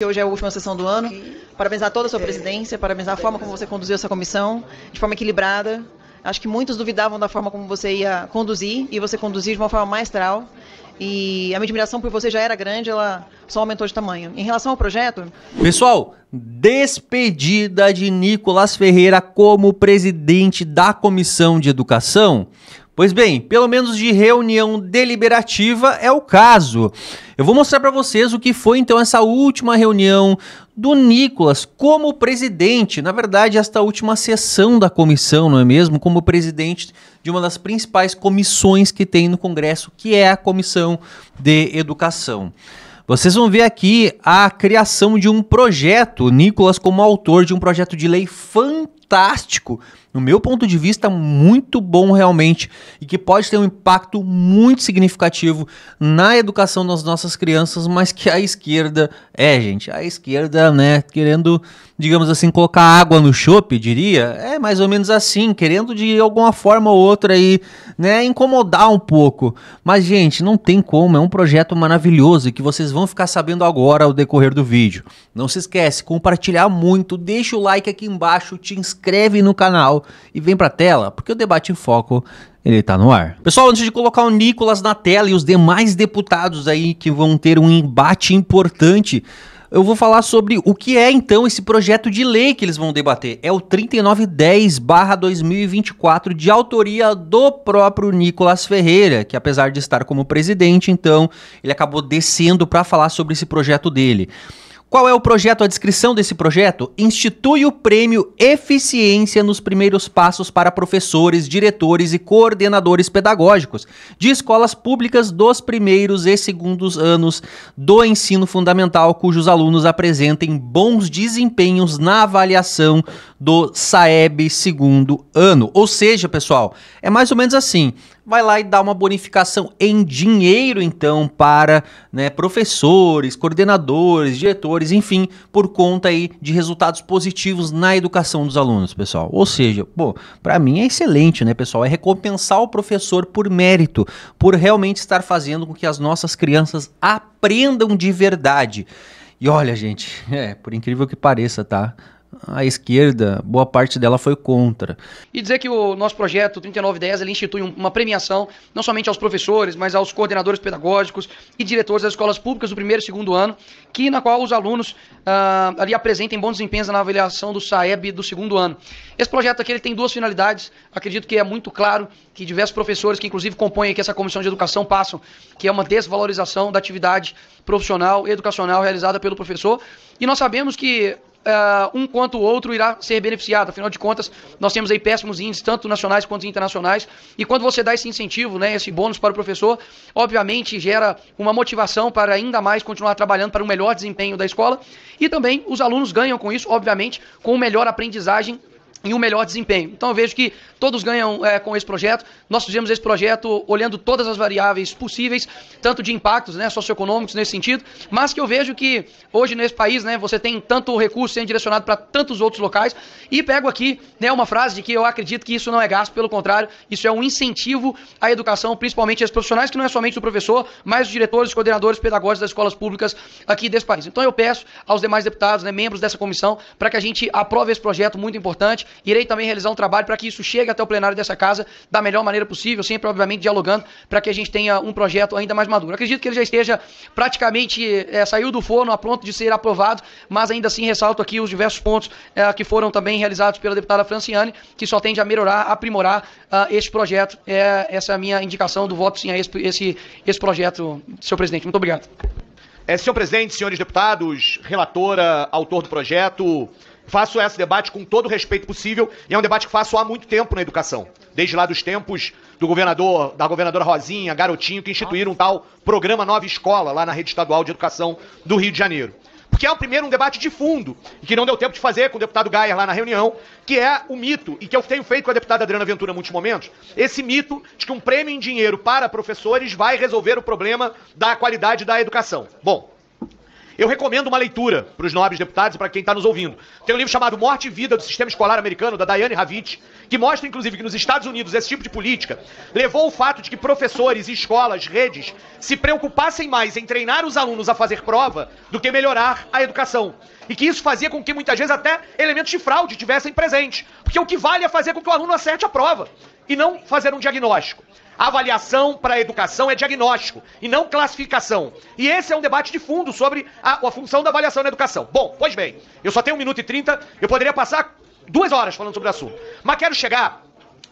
Hoje é a última sessão do ano. Parabenizar toda a sua presidência, parabenizar a forma como você conduziu essa comissão, de forma equilibrada. Acho que muitos duvidavam da forma como você ia conduzir, e você conduziu de uma forma maestral. E a minha admiração por você já era grande, ela só aumentou de tamanho. Em relação ao projeto... Pessoal, despedida de Nicolas Ferreira como presidente da Comissão de Educação. Pois bem, pelo menos de reunião deliberativa é o caso. Eu vou mostrar para vocês o que foi então essa última reunião do Nicolas como presidente. Na verdade, esta última sessão da comissão, não é mesmo? Como presidente de uma das principais comissões que tem no Congresso, que é a Comissão de Educação. Vocês vão ver aqui a criação de um projeto, Nicolas como autor de um projeto de lei fantástico, no meu ponto de vista, muito bom realmente, e que pode ter um impacto muito significativo na educação das nossas crianças, mas que a esquerda, a esquerda, né, querendo, digamos assim, colocar água no chope, diria, é mais ou menos assim, querendo de alguma forma ou outra aí, né, incomodar um pouco. Mas, gente, não tem como, é um projeto maravilhoso e que vocês vão ficar sabendo agora ao decorrer do vídeo. Não se esquece, compartilhar muito, deixa o like aqui embaixo, te inscreve no canal e vem pra tela, porque o Debate em Foco, ele tá no ar. Pessoal, antes de colocar o Nicolas na tela e os demais deputados aí que vão ter um embate importante, eu vou falar sobre o que é então esse projeto de lei que eles vão debater. É o 3910/2024, de autoria do próprio Nicolas Ferreira, que apesar de estar como presidente, então, ele acabou descendo para falar sobre esse projeto dele. Qual é o projeto, a descrição desse projeto? Institui o prêmio Eficiência nos primeiros passos para professores, diretores e coordenadores pedagógicos de escolas públicas dos primeiros e segundos anos do ensino fundamental, cujos alunos apresentem bons desempenhos na avaliação do SAEB segundo ano. Ou seja, pessoal, é mais ou menos assim. Vai lá e dá uma bonificação em dinheiro, então, para, né, professores, coordenadores, diretores, enfim, por conta aí de resultados positivos na educação dos alunos, pessoal. Ou seja, pô, para mim é excelente, né, pessoal? É recompensar o professor por mérito, por realmente estar fazendo com que as nossas crianças aprendam de verdade. E olha, gente, por incrível que pareça, tá? A esquerda, boa parte dela foi contra. E dizer que o nosso projeto 3910, ele institui uma premiação, não somente aos professores, mas aos coordenadores pedagógicos e diretores das escolas públicas do primeiro e segundo ano, na qual os alunos ali apresentem bons desempenhos na avaliação do SAEB do segundo ano. Esse projeto aqui ele tem duas finalidades, acredito que é muito claro que diversos professores que inclusive compõem aqui essa comissão de educação passam, que é uma desvalorização da atividade profissional e educacional realizada pelo professor, e nós sabemos que um quanto o outro irá ser beneficiado. Afinal de contas, nós temos aí péssimos índices, tanto nacionais quanto internacionais, e quando você dá esse incentivo, né, esse bônus para o professor, obviamente gera uma motivação para ainda mais continuar trabalhando para um melhor desempenho da escola, e também os alunos ganham com isso, obviamente, com melhor aprendizagem e um melhor desempenho. Então eu vejo que todos ganham com esse projeto. Nós fizemos esse projeto olhando todas as variáveis possíveis, tanto de impactos, né, socioeconômicos nesse sentido, mas que eu vejo que hoje nesse país, né, você tem tanto recurso sendo direcionado para tantos outros locais, e pego aqui, né, uma frase de que eu acredito que isso não é gasto, pelo contrário, isso é um incentivo à educação, principalmente aos profissionais, que não é somente o professor, mas os diretores, os coordenadores pedagógicos das escolas públicas aqui desse país. Então eu peço aos demais deputados, né, membros dessa comissão, para que a gente aprove esse projeto muito importante. Irei também realizar um trabalho para que isso chegue até o plenário dessa casa da melhor maneira possível, sempre, obviamente, dialogando para que a gente tenha um projeto ainda mais maduro. Acredito que ele já esteja praticamente, saiu do forno a ponto de ser aprovado, mas ainda assim ressalto aqui os diversos pontos que foram também realizados pela deputada Franciane, que só tende a melhorar, aprimorar este projeto. Essa é a minha indicação do voto sim a esse projeto, senhor presidente. Muito obrigado. Senhor presidente, senhores deputados, relatora, autor do projeto, faço esse debate com todo o respeito possível, e é um debate que faço há muito tempo na educação, desde lá dos tempos da governadora Rosinha, Garotinho, que instituíram um tal programa Nova Escola, lá na rede estadual de educação do Rio de Janeiro. Porque é primeiro um debate de fundo, e que não deu tempo de fazer com o deputado Gaia lá na reunião, que é o mito, e que eu tenho feito com a deputada Adriana Ventura em muitos momentos, esse mito de que um prêmio em dinheiro para professores vai resolver o problema da qualidade da educação. Bom, Eu recomendo uma leitura para os nobres deputados e para quem está nos ouvindo. Tem um livro chamado Morte e Vida do Sistema Escolar Americano, da Diane Ravitch, que mostra, inclusive, que nos Estados Unidos esse tipo de política levou ao fato de que professores, escolas, redes se preocupassem mais em treinar os alunos a fazer prova do que melhorar a educação. E que isso fazia com que, muitas vezes, até elementos de fraude tivessem presentes. Porque o que vale é fazer com que o aluno acerte a prova e não fazer um diagnóstico. Avaliação para a educação é diagnóstico e não classificação. E esse é um debate de fundo sobre a função da avaliação na educação. Bom, pois bem, eu só tenho 1 minuto e 30, eu poderia passar 2 horas falando sobre o assunto. Mas quero chegar,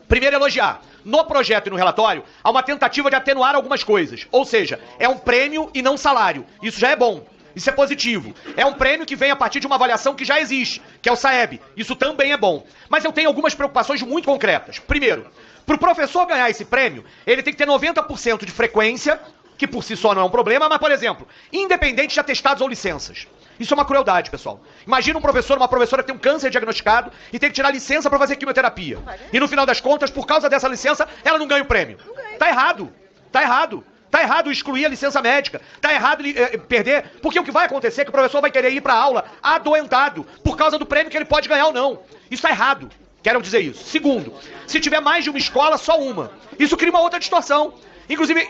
primeiro elogiar, no projeto e no relatório, há uma tentativa de atenuar algumas coisas. Ou seja, é um prêmio e não salário. Isso já é bom. Isso é positivo. É um prêmio que vem a partir de uma avaliação que já existe, que é o SAEB. Isso também é bom. Mas eu tenho algumas preocupações muito concretas. Primeiro, para o professor ganhar esse prêmio, ele tem que ter 90% de frequência, que por si só não é um problema, mas, por exemplo, independente de atestados ou licenças. Isso é uma crueldade, pessoal. Imagina um professor, uma professora que tem um câncer diagnosticado e tem que tirar licença para fazer quimioterapia. E no final das contas, por causa dessa licença, ela não ganha o prêmio. Tá errado. Tá errado. Tá errado excluir a licença médica. Tá errado perder. Porque o que vai acontecer é que o professor vai querer ir para a aula adoentado por causa do prêmio que ele pode ganhar ou não. Isso tá errado. Quero dizer isso. Segundo, se tiver mais de uma escola, só uma. Isso cria uma outra distorção. Inclusive,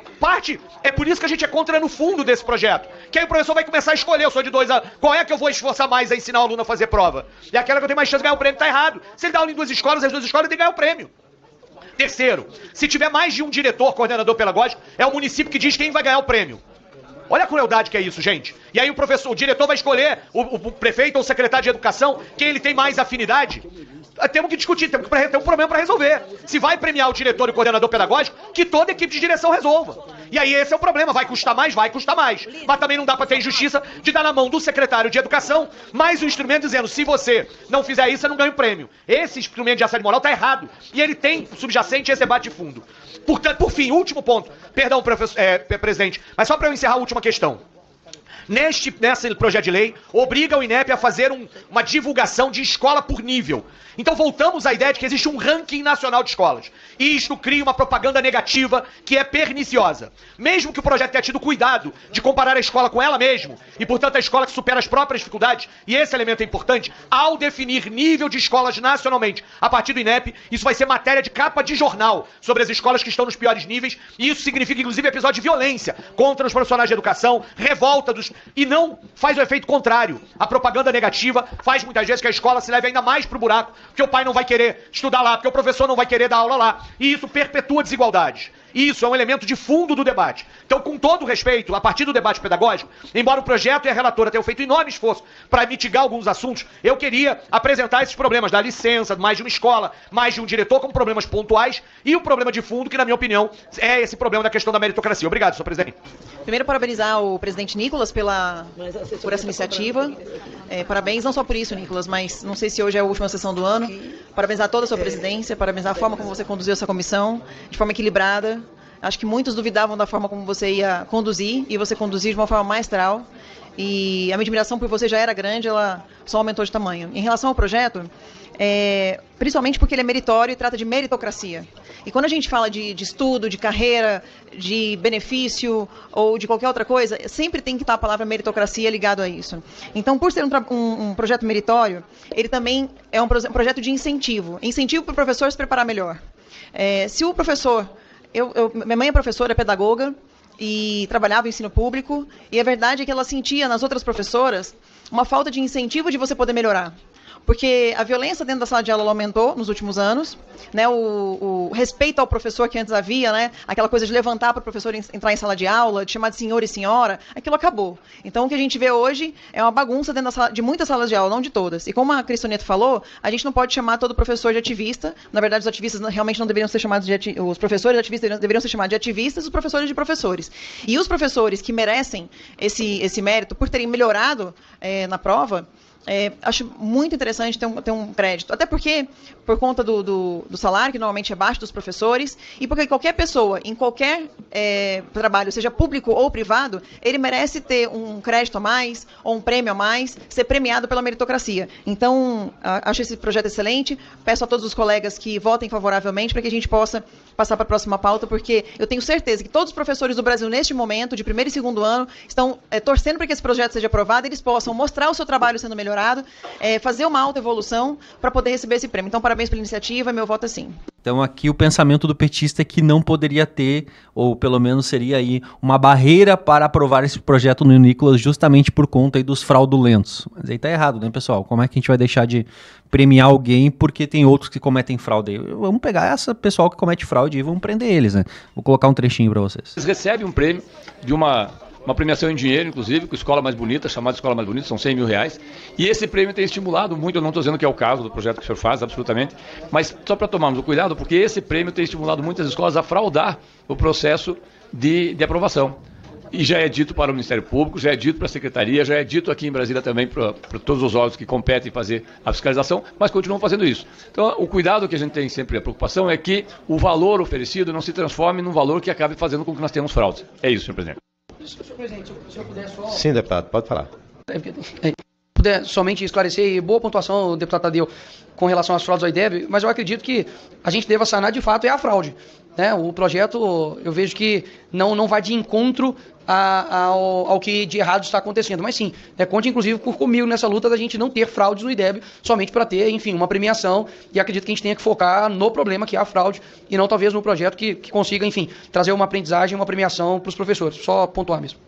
é por isso que a gente é contra no fundo desse projeto. Que aí o professor vai começar a escolher, eu sou de 2 anos, qual é que eu vou esforçar mais a ensinar o aluno a fazer prova? E aquela que eu tenho mais chance de ganhar o prêmio, tá errado. Se ele dá aula em 2 escolas, as 2 escolas tem que ganhar o prêmio. Terceiro, se tiver mais de um diretor, coordenador pedagógico, é o município que diz quem vai ganhar o prêmio. Olha a crueldade que é isso, gente. E aí o diretor vai escolher o prefeito ou o secretário de educação, quem ele tem mais afinidade. Temos que discutir, temos que ter um problema para resolver. Se vai premiar o diretor e o coordenador pedagógico, que toda a equipe de direção resolva. E aí esse é o problema, vai custar mais. Mas também não dá para ter injustiça de dar na mão do secretário de educação mais um instrumento dizendo, se você não fizer isso, você não ganha o prêmio. Esse instrumento de assédio moral tá errado. E ele tem subjacente esse debate de fundo. Portanto, por fim, último ponto. Perdão, presidente, mas só para eu encerrar a última questão. Nesse projeto de lei, obriga o INEP a fazer uma divulgação de escola por nível. Então voltamos à ideia de que existe um ranking nacional de escolas. E isto cria uma propaganda negativa que é perniciosa. Mesmo que o projeto tenha tido cuidado de comparar a escola com ela mesmo, e portanto a escola que supera as próprias dificuldades, e esse elemento é importante, ao definir nível de escolas nacionalmente a partir do INEP, isso vai ser matéria de capa de jornal sobre as escolas que estão nos piores níveis, e isso significa inclusive episódio de violência contra os profissionais de educação, revolta dos... E não faz o efeito contrário. A propaganda negativa faz muitas vezes que a escola se leve ainda mais pro buraco, porque o pai não vai querer estudar lá, porque o professor não vai querer dar aula lá. E isso perpetua desigualdades. Isso é um elemento de fundo do debate. Então, com todo respeito, a partir do debate pedagógico, embora o projeto e a relatora tenham feito enorme esforço para mitigar alguns assuntos, eu queria apresentar esses problemas da licença, mais de uma escola, mais de um diretor, como problemas pontuais, e o problema de fundo, que na minha opinião, é esse problema da questão da meritocracia. Obrigado, senhor presidente. Primeiro, parabenizar o presidente Nicolas por essa iniciativa. Parabéns, não só por isso, Nicolas, mas não sei se hoje é a última sessão do ano. Parabenizar toda a sua presidência, parabenizar a forma como você conduziu essa comissão, de forma equilibrada. Acho que muitos duvidavam da forma como você ia conduzir, e você conduziu de uma forma maestral. E a minha admiração por você já era grande, ela só aumentou de tamanho. Em relação ao projeto, principalmente porque ele é meritório e trata de meritocracia. E quando a gente fala de estudo, de carreira, de benefício ou de qualquer outra coisa, sempre tem que estar a palavra meritocracia ligado a isso. Então, por ser um projeto meritório, ele também é um projeto de incentivo. Incentivo para o professor se preparar melhor. Se o professor... minha mãe é professora, é pedagoga, e trabalhava em ensino público, e a verdade é que ela sentia nas outras professoras uma falta de incentivo de você poder melhorar. Porque a violência dentro da sala de aula aumentou nos últimos anos, né? O respeito ao professor que antes havia, né? Aquela coisa de levantar para o professor entrar em sala de aula, de chamar de senhor e senhora, aquilo acabou. Então o que a gente vê hoje é uma bagunça dentro de muitas salas de aula, não de todas. E como a Cristoneto falou, a gente não pode chamar todo professor de ativista. Na verdade, os ativistas realmente não deveriam ser chamados de os professores ativistas deveriam ser chamados de ativistas, os professores de professores. E os professores que merecem esse mérito por terem melhorado na prova, acho muito interessante ter um crédito. Até porque, por conta do salário, que normalmente é baixo dos professores, e porque qualquer pessoa, em qualquer trabalho, seja público ou privado, ele merece ter um crédito a mais, ou um prêmio a mais, ser premiado pela meritocracia. Então, acho esse projeto excelente. Peço a todos os colegas que votem favoravelmente para que a gente possa passar para a próxima pauta, porque eu tenho certeza que todos os professores do Brasil, neste momento, de primeiro e segundo ano, estão torcendo para que esse projeto seja aprovado e eles possam mostrar o seu trabalho sendo melhorado, fazer uma alta evolução para poder receber esse prêmio. Então, parabéns pela iniciativa, meu voto é sim. Então aqui o pensamento do petista é que não poderia ter, ou pelo menos seria aí uma barreira para aprovar esse projeto no Nicolas justamente por conta aí dos fraudulentos. Mas aí tá errado, né, pessoal? Como é que a gente vai deixar de premiar alguém porque tem outros que cometem fraude? Vamos pegar essa pessoal que comete fraude e vamos prender eles, né? Vou colocar um trechinho para vocês. Eles recebem um prêmio de uma premiação em dinheiro, inclusive, com a escola mais bonita, chamada Escola Mais Bonita, são 100 mil reais. E esse prêmio tem estimulado muito, eu não estou dizendo que é o caso do projeto que o senhor faz, absolutamente, mas só para tomarmos o cuidado, porque esse prêmio tem estimulado muitas escolas a fraudar o processo de aprovação. E já é dito para o Ministério Público, já é dito para a Secretaria, já é dito aqui em Brasília também para todos os órgãos que competem em fazer a fiscalização, mas continuam fazendo isso. Então, o cuidado que a gente tem sempre, a preocupação é que o valor oferecido não se transforme num valor que acabe fazendo com que nós tenhamos fraudes. É isso, senhor presidente. Senhor presidente, se o senhor puder só... Sim, deputado, pode falar. Puder somente esclarecer, boa pontuação o deputado Tadeu com relação às fraudes ao IDEB, mas eu acredito que a gente deva sanar de fato a fraude. Né? O projeto, eu vejo que não vai de encontro ao que de errado está acontecendo, mas sim, conte inclusive comigo nessa luta da gente não ter fraudes no IDEB, somente para ter, enfim, uma premiação, e acredito que a gente tenha que focar no problema que é a fraude, e não talvez no projeto que consiga, enfim, trazer uma aprendizagem, uma premiação para os professores, só pontuar mesmo.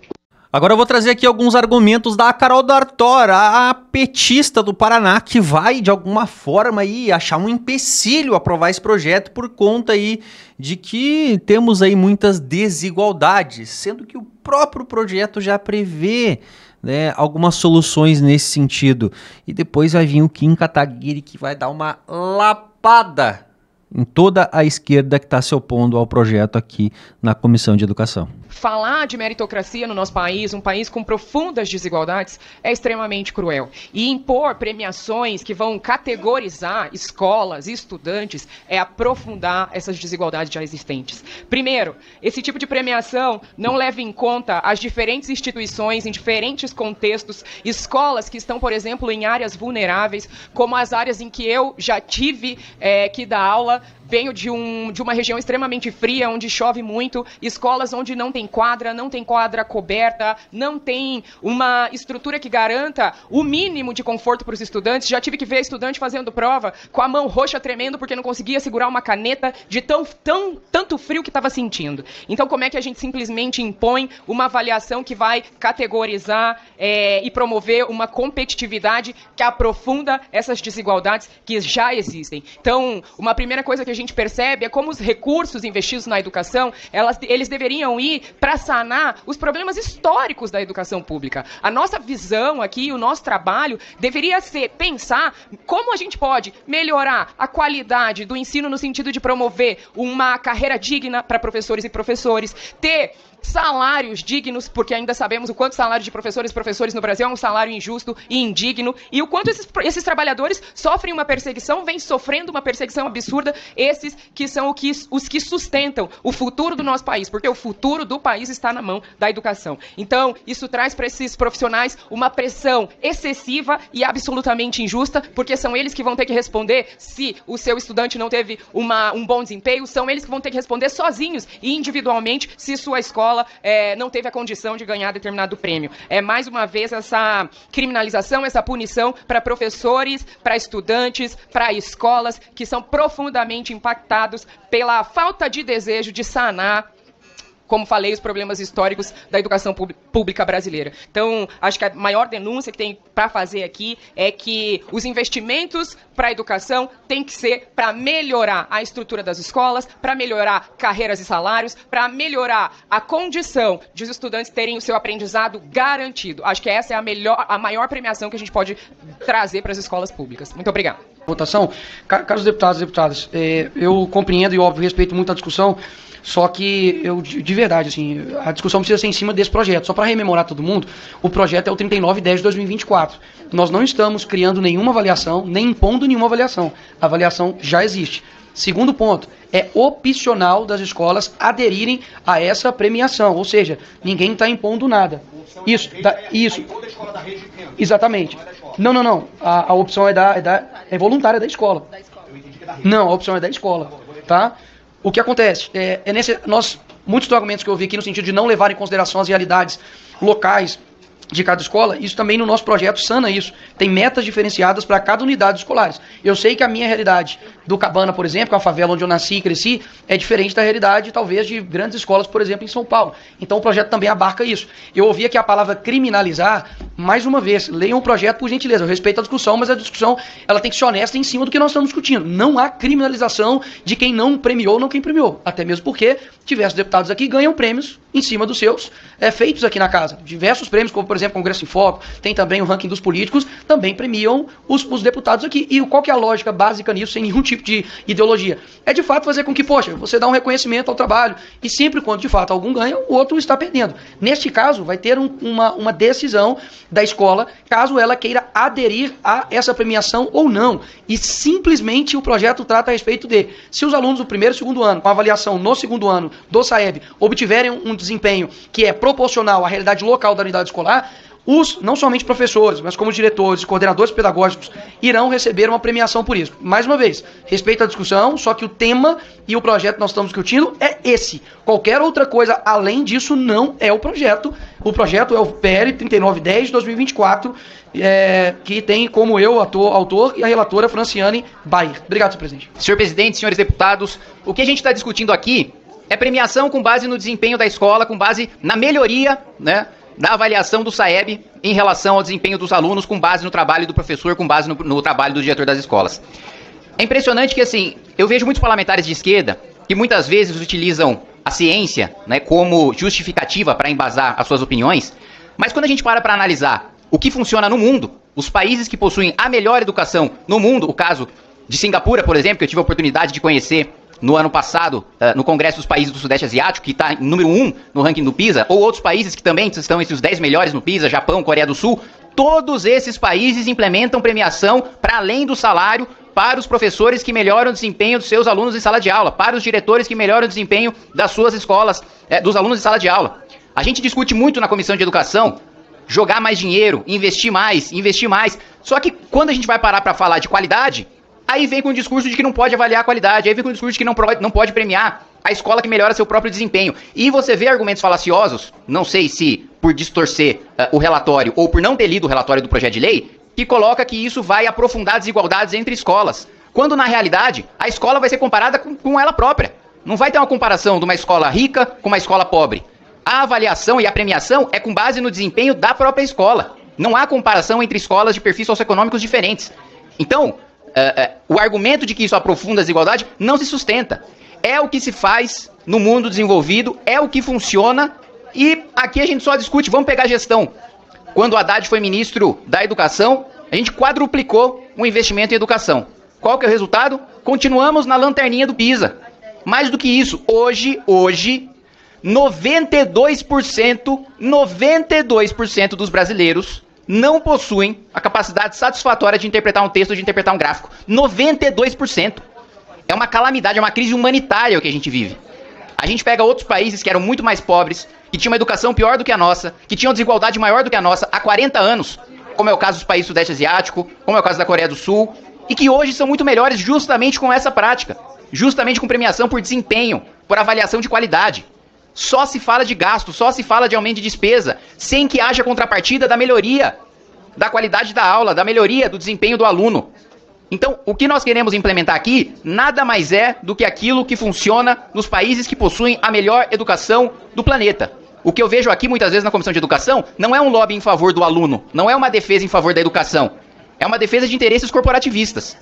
Agora eu vou trazer aqui alguns argumentos da Carol D'Artor, a petista do Paraná, que vai, de alguma forma, aí, achar um empecilho a aprovar esse projeto por conta aí de que temos aí muitas desigualdades, sendo que o próprio projeto já prevê, né, algumas soluções nesse sentido. E depois vai vir o Kim Kataguiri, que vai dar uma lapada em toda a esquerda que está se opondo ao projeto aqui na Comissão de Educação. Falar de meritocracia no nosso país, um país com profundas desigualdades, é extremamente cruel. E impor premiações que vão categorizar escolas e estudantes é aprofundar essas desigualdades já existentes. Primeiro, esse tipo de premiação não leva em conta as diferentes instituições em diferentes contextos, escolas que estão, por exemplo, em áreas vulneráveis, como as áreas em que eu já tive que dar aula. Venho de uma região extremamente fria, onde chove muito, escolas onde não tem quadra coberta, não tem uma estrutura que garanta o mínimo de conforto para os estudantes. Já tive que ver estudante fazendo prova com a mão roxa tremendo porque não conseguia segurar uma caneta de tanto frio que estava sentindo. Então, como é que a gente simplesmente impõe uma avaliação que vai categorizar e promover uma competitividade que aprofunda essas desigualdades que já existem? Então, uma primeira coisa que a gente percebe é como os recursos investidos na educação, eles deveriam ir para sanar os problemas históricos da educação pública. A nossa visão aqui, o nosso trabalho, deveria ser pensar como a gente pode melhorar a qualidade do ensino no sentido de promover uma carreira digna para professores e professores, ter salários dignos, porque ainda sabemos o quanto o salário de professores e professores no Brasil é um salário injusto e indigno, e o quanto esses trabalhadores sofrem uma perseguição, vêm sofrendo uma perseguição absurda, esses que são os que sustentam o futuro do nosso país, porque o futuro do país está na mão da educação. Então, isso traz para esses profissionais uma pressão excessiva e absolutamente injusta, porque são eles que vão ter que responder se o seu estudante não teve um bom desempenho, são eles que vão ter que responder sozinhos e individualmente se sua escola não teve a condição de ganhar determinado prêmio. É mais uma vez essa criminalização, essa punição para professores, para estudantes, para escolas que são profundamente impactados pela falta de desejo de sanar, como falei, os problemas históricos da educação pública brasileira. Então, acho que a maior denúncia que tem para fazer aqui é que os investimentos para a educação têm que ser para melhorar a estrutura das escolas, para melhorar carreiras e salários, para melhorar a condição de os estudantes terem o seu aprendizado garantido. Acho que essa é a maior premiação que a gente pode trazer para as escolas públicas. Muito obrigado. Votação. Caros deputados e deputadas, eu compreendo e, óbvio, respeito muito a discussão. Só que eu, de verdade, assim, a discussão precisa ser em cima desse projeto. Só para rememorar todo mundo, o projeto é o 3910 de 2024. Nós não estamos criando nenhuma avaliação, nem impondo nenhuma avaliação. A avaliação já existe. Segundo ponto, é opcional das escolas aderirem a essa premiação. Ou seja, ninguém está impondo nada. Isso. Exatamente. Não. A opção é voluntária da escola. Não, a opção é da escola, tá? O que acontece? Muitos dos argumentos que eu vi aqui no sentido de não levar em consideração as realidades locais de cada escola, isso também no nosso projeto sana isso. Tem metas diferenciadas para cada unidade escolar. Eu sei que a minha realidade do Cabana, por exemplo, que é uma favela onde eu nasci e cresci, é diferente da realidade, talvez, de grandes escolas, por exemplo, em São Paulo. Então o projeto também abarca isso. Eu ouvi aqui a palavra criminalizar, mais uma vez, leiam o projeto por gentileza. Eu respeito a discussão, mas a discussão ela tem que ser honesta em cima do que nós estamos discutindo. Não há criminalização de quem não premiou, não quem premiou. Até mesmo porque diversos deputados aqui ganham prêmios em cima dos seus feitos aqui na casa. Diversos prêmios, como por exemplo o Congresso em Foco, tem também o ranking dos políticos, também premiam os deputados aqui. E qual que é a lógica básica nisso, sem nenhum tipo de ideologia? É de fato fazer com que, poxa, você dá um reconhecimento ao trabalho, e sempre quando de fato algum ganha, o outro está perdendo. Neste caso, vai ter uma decisão da escola, caso ela queira aderir a essa premiação ou não. E simplesmente o projeto trata a respeito de, se os alunos do primeiro e segundo ano, com avaliação no segundo ano do SAEB, obtiverem um desempenho que é proporcional à realidade local da unidade escolar, não somente professores, mas como diretores e coordenadores pedagógicos irão receber uma premiação por isso. Mais uma vez, respeito à discussão, só que o tema e o projeto que nós estamos discutindo é esse. Qualquer outra coisa além disso não é o projeto. O projeto é o PL 3910 de 2024, que tem como eu, autor, e a relatora Franciane Bayer. Obrigado, senhor presidente. Senhor presidente, senhores deputados, o que a gente está discutindo aqui é premiação com base no desempenho da escola, com base na melhoria, né, da avaliação do SAEB em relação ao desempenho dos alunos, com base no trabalho do professor, com base no trabalho do diretor das escolas. É impressionante que, assim, eu vejo muitos parlamentares de esquerda que muitas vezes utilizam a ciência, né, como justificativa para embasar as suas opiniões, mas quando a gente para analisar o que funciona no mundo, os países que possuem a melhor educação no mundo, o caso de Singapura, por exemplo, que eu tive a oportunidade de conhecer no ano passado, no Congresso dos Países do Sudeste Asiático, que está em número 1 no ranking do PISA, ou outros países que também estão entre os 10 melhores no PISA, Japão, Coreia do Sul, todos esses países implementam premiação para além do salário para os professores que melhoram o desempenho dos seus alunos em sala de aula, para os diretores que melhoram o desempenho das suas escolas, dos alunos em sala de aula. A gente discute muito na Comissão de Educação jogar mais dinheiro, investir mais, só que quando a gente vai parar para falar de qualidade, aí vem com o discurso de que não pode avaliar a qualidade, aí vem com o discurso de que não pode premiar a escola que melhora seu próprio desempenho. E você vê argumentos falaciosos, não sei se por distorcer o relatório ou por não ter lido o relatório do projeto de lei, que coloca que isso vai aprofundar desigualdades entre escolas. Quando, na realidade, a escola vai ser comparada com ela própria. Não vai ter uma comparação de uma escola rica com uma escola pobre. A avaliação e a premiação é com base no desempenho da própria escola. Não há comparação entre escolas de perfis socioeconômicos diferentes. Então, o argumento de que isso aprofunda a desigualdade não se sustenta. É o que se faz no mundo desenvolvido, é o que funciona, e aqui a gente só discute. Vamos pegar a gestão. Quando o Haddad foi ministro da Educação, a gente quadruplicou o investimento em educação. Qual que é o resultado? Continuamos na lanterninha do PISA. Mais do que isso, hoje 92% dos brasileiros não possuem a capacidade satisfatória de interpretar um texto, de interpretar um gráfico. 92%. É uma calamidade, é uma crise humanitária o que a gente vive. A gente pega outros países que eram muito mais pobres, que tinham uma educação pior do que a nossa, que tinham desigualdade maior do que a nossa há 40 anos, como é o caso dos países do Sudeste Asiático, como é o caso da Coreia do Sul, e que hoje são muito melhores justamente com essa prática, justamente com premiação por desempenho, por avaliação de qualidade. Só se fala de gasto, só se fala de aumento de despesa, sem que haja contrapartida da melhoria da qualidade da aula, da melhoria do desempenho do aluno. Então, o que nós queremos implementar aqui nada mais é do que aquilo que funciona nos países que possuem a melhor educação do planeta. O que eu vejo aqui muitas vezes na Comissão de Educação não é um lobby em favor do aluno, não é uma defesa em favor da educação, é uma defesa de interesses corporativistas.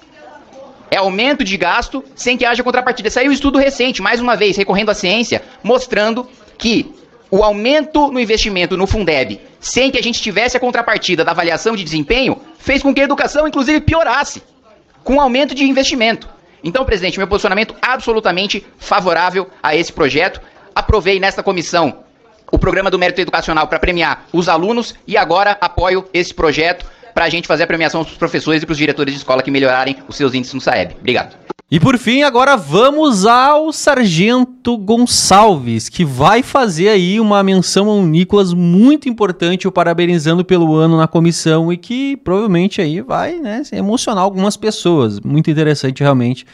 É aumento de gasto sem que haja contrapartida. Saiu um estudo recente, mais uma vez, recorrendo à ciência, mostrando que o aumento no investimento no Fundeb, sem que a gente tivesse a contrapartida da avaliação de desempenho, fez com que a educação, inclusive, piorasse, com aumento de investimento. Então, presidente, meu posicionamento absolutamente favorável a esse projeto. Aprovei nesta comissão o programa do mérito educacional para premiar os alunos e agora apoio esse projeto para a gente fazer a premiação para os professores e para os diretores de escola que melhorarem os seus índices no SAEB. Obrigado. E por fim, agora vamos ao Sargento Gonçalves, que vai fazer aí uma menção ao Nicolas muito importante, o parabenizando pelo ano na comissão e que provavelmente aí vai, né, emocionar algumas pessoas. Muito interessante realmente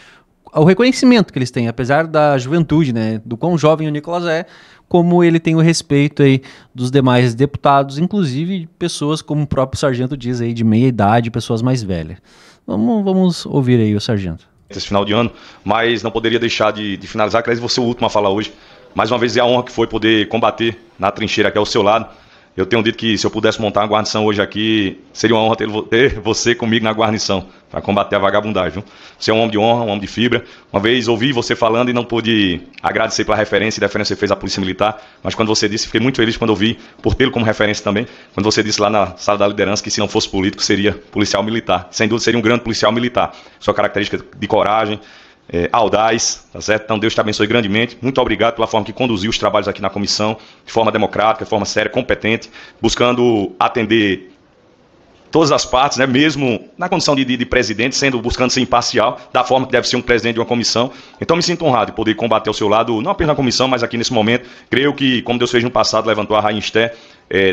o reconhecimento que eles têm, apesar da juventude, né, do quão jovem o Nicolas é, como ele tem o respeito aí dos demais deputados, inclusive pessoas, como o próprio sargento diz aí, de meia idade, pessoas mais velhas. Vamos ouvir aí o sargento. Esse final de ano, mas não poderia deixar de finalizar, que você é o último a falar hoje. Mais uma vez é a honra que foi poder combater na trincheira aqui ao seu lado. Eu tenho dito que se eu pudesse montar uma guarnição hoje aqui, seria uma honra ter você comigo na guarnição, para combater a vagabundagem. Viu? Você é um homem de honra, um homem de fibra. Uma vez ouvi você falando e não pude agradecer pela referência, e da referência que você fez à Polícia Militar, mas quando você disse, fiquei muito feliz quando ouvi, por tê-lo como referência também, quando você disse lá na sala da liderança que se não fosse político, seria policial militar. Sem dúvida seria um grande policial militar. Sua característica de coragem, audaz, tá certo? Então Deus te abençoe grandemente. Muito obrigado pela forma que conduziu os trabalhos aqui na comissão, de forma democrática, de forma séria, competente, buscando atender todas as partes, né, mesmo na condição de presidente, buscando ser imparcial, da forma que deve ser um presidente de uma comissão. Então me sinto honrado de poder combater ao seu lado, não apenas na comissão, mas aqui nesse momento. Creio que, como Deus fez no passado, levantou a Rainha Esther,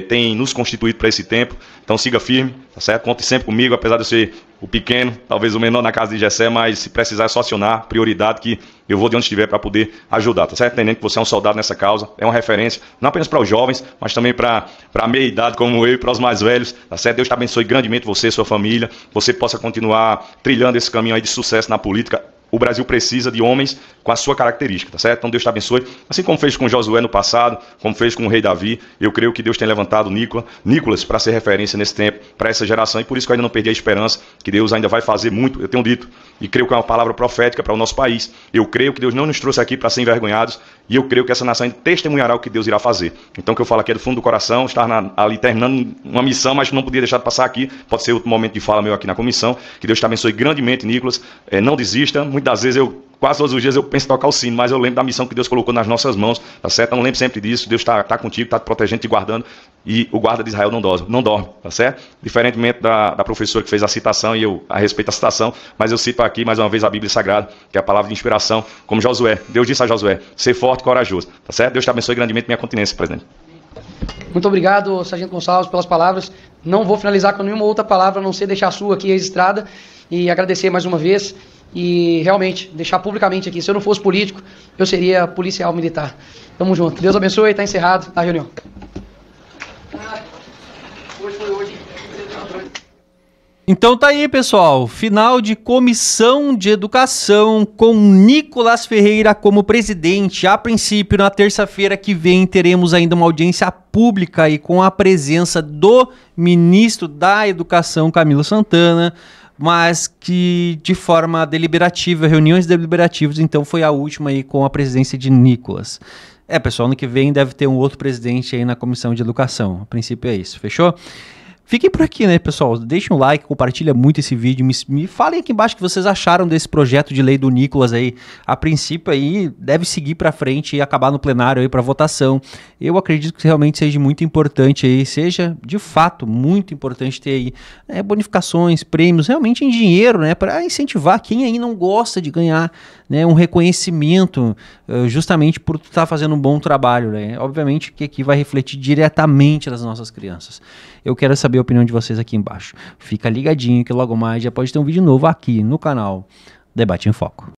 tem nos constituído para esse tempo. Então siga firme, tá certo? Conte sempre comigo, apesar de eu ser o pequeno, talvez o menor na casa de Gessé, mas se precisar é só acionar, prioridade que eu vou de onde estiver para poder ajudar, tá certo? Entendendo que você é um soldado nessa causa, é uma referência, não apenas para os jovens, mas também para a meia idade como eu e para os mais velhos, tá certo? Deus te abençoe grandemente você, sua família, você possa continuar trilhando esse caminho aí de sucesso na política. O Brasil precisa de homens com a sua característica, tá certo? Então Deus te abençoe. Assim como fez com Josué no passado, como fez com o rei Davi, eu creio que Deus tem levantado Nicolas para ser referência nesse tempo, para essa geração, e por isso que eu ainda não perdi a esperança, que Deus ainda vai fazer muito, eu tenho dito, e creio que é uma palavra profética para o nosso país. Eu creio que Deus não nos trouxe aqui para ser envergonhados, e eu creio que essa nação ainda testemunhará o que Deus irá fazer. Então o que eu falo aqui é do fundo do coração, estar ali terminando uma missão, mas não podia deixar de passar aqui, pode ser outro momento de fala meu aqui na comissão. Que Deus te abençoe grandemente, Nicolas, não desista. Muitas das vezes quase todos os dias eu penso em tocar o sino, mas eu lembro da missão que Deus colocou nas nossas mãos, tá certo? Então lembre sempre disso, Deus está contigo, está te protegendo, te guardando, e o guarda de Israel não dorme, tá certo? Diferentemente da professora que fez a citação, e eu a respeito da citação, mas eu cito aqui mais uma vez a Bíblia Sagrada, que é a palavra de inspiração, como Josué. Deus disse a Josué, ser forte e corajoso, tá certo? Deus te abençoe grandemente minha continência, presidente. Muito obrigado, sargento Gonçalves, pelas palavras. Não vou finalizar com nenhuma outra palavra, a não ser deixar a sua aqui registrada e agradecer mais uma vez. E realmente, deixar publicamente aqui, se eu não fosse político, eu seria policial militar. Tamo junto. Deus abençoe, está encerrado a reunião. Hoje foi hoje. Então tá aí, pessoal, final de comissão de educação com Nicolas Ferreira como presidente. A princípio, na terça-feira que vem, teremos ainda uma audiência pública aí com a presença do ministro da Educação, Camilo Santana, mas que de forma deliberativa, reuniões deliberativas, então foi a última aí com a presidência de Nicolas. Pessoal, ano que vem deve ter um outro presidente aí na comissão de educação. A princípio é isso, fechou? Fiquem por aqui, né, pessoal? Deixem um like, compartilha muito esse vídeo. Me falem aqui embaixo o que vocês acharam desse projeto de lei do Nicolas aí. A princípio aí deve seguir para frente e acabar no plenário aí para votação. Eu acredito que realmente seja muito importante aí, seja de fato muito importante ter aí bonificações, prêmios, realmente em dinheiro, né, para incentivar quem aí não gosta de ganhar, né, um reconhecimento justamente por estar fazendo um bom trabalho, né? Obviamente que aqui vai refletir diretamente nas nossas crianças. Eu quero saber a opinião de vocês aqui embaixo. Fica ligadinho que logo mais já pode ter um vídeo novo aqui no canal Debate em Foco.